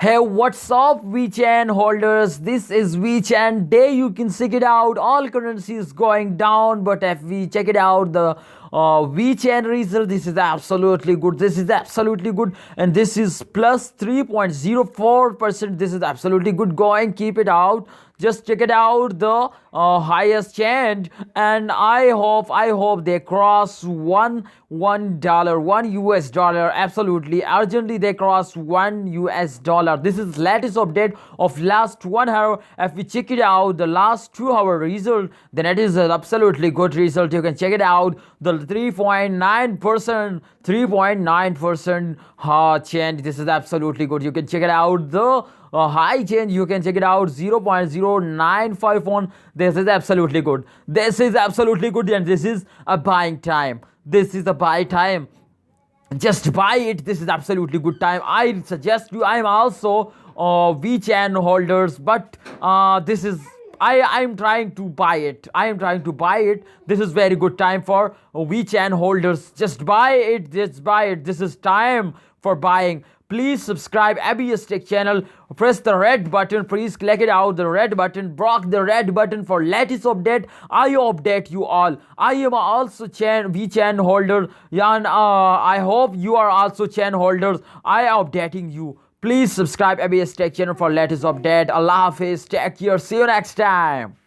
Hey, what's up, Vechain holders? This is Vechain Day. You can check it out. All currency is going down, but if we check it out, the Vechain result, this is absolutely good. This is absolutely good, and this is plus 3.04%. This is absolutely good. Going, keep it out. Just check it out, the highest change, and I hope they cross $1 $1 absolutely urgently. They cross $1. This is latest update of last 1 hour. If we check it out, the last 2 hour result, then it is an absolutely good result. You can check it out, the 3.9% change. This is absolutely good. You can check it out, the high change. You can check it out, 0.0951. This is absolutely good. This is absolutely good, and this is a buying time. This is a buy time. Just buy it. This is absolutely good time. I suggest you. I'm also Vechain holders, but this is I'm trying to buy it. I am trying to buy it. This is very good time for Vechain holders. Just buy it. Just buy it. This is time for buying. Please subscribe ABS Tech channel. Press the red button. Please click it out, the red button. Block the red button for latest update. I update you all. I am also Vechain holder. And I hope you are also chain holders. I am updating you. Please subscribe ABS Tech channel for latest update. Allah Hafiz. Take care. See you next time.